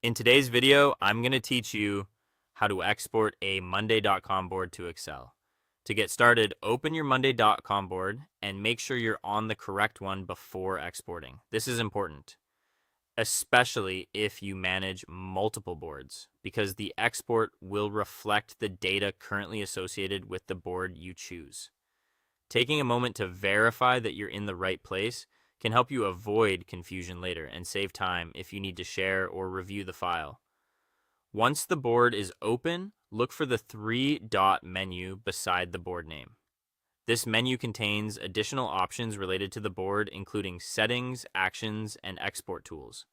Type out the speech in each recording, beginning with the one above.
In today's video, I'm going to teach you how to export a Monday.com board to Excel. To get started, open your Monday.com board and make sure you're on the correct one before exporting. This is important, especially if you manage multiple boards, because the export will reflect the data currently associated with the board you choose. Taking a moment to verify that you're in the right place can help you avoid confusion later and save time if you need to share or review the file. Once the board is open, look for the three-dot menu beside the board name. This menu contains additional options related to the board, including settings, actions, and export tools.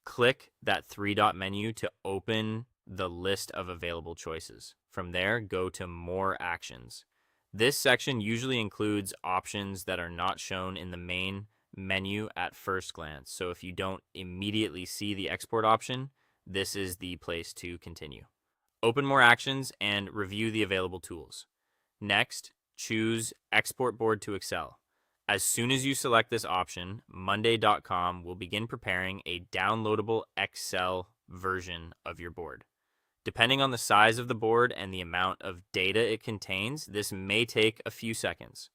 Click that three-dot menu to open the list of available choices. From there, go to More Actions. This section usually includes options that are not shown in the main menu at first glance. So if you don't immediately see the export option, this is the place to continue. Open More Actions and review the available tools. Next, choose Export Board to Excel. As soon as you select this option, Monday.com will begin preparing a downloadable Excel version of your board. Depending on the size of the board and the amount of data it contains, this may take a few seconds.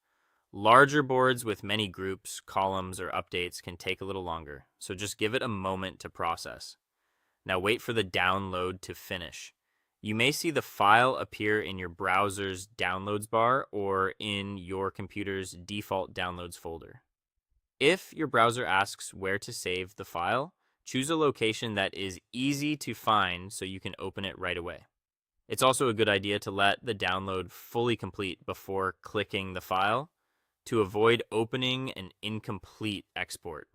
Larger boards with many groups, columns, or updates can take a little longer, so just give it a moment to process. Now wait for the download to finish. You may see the file appear in your browser's downloads bar or in your computer's default downloads folder. If your browser asks where to save the file, choose a location that is easy to find so you can open it right away. It's also a good idea to let the download fully complete before clicking the file to avoid opening an incomplete export.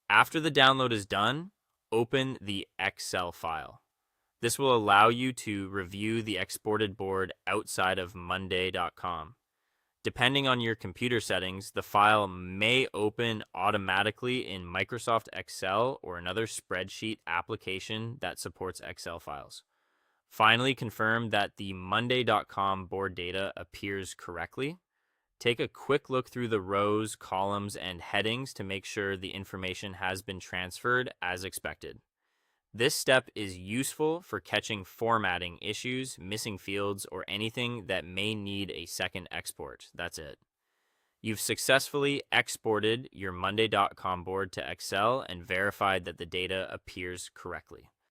After the download is done, open the Excel file. This will allow you to review the exported board outside of Monday.com. Depending on your computer settings, the file may open automatically in Microsoft Excel or another spreadsheet application that supports Excel files. Finally, confirm that the Monday.com board data appears correctly. Take a quick look through the rows, columns, and headings to make sure the information has been transferred as expected. This step is useful for catching formatting issues, missing fields, or anything that may need a second export. That's it. You've successfully exported your Monday.com board to Excel and verified that the data appears correctly.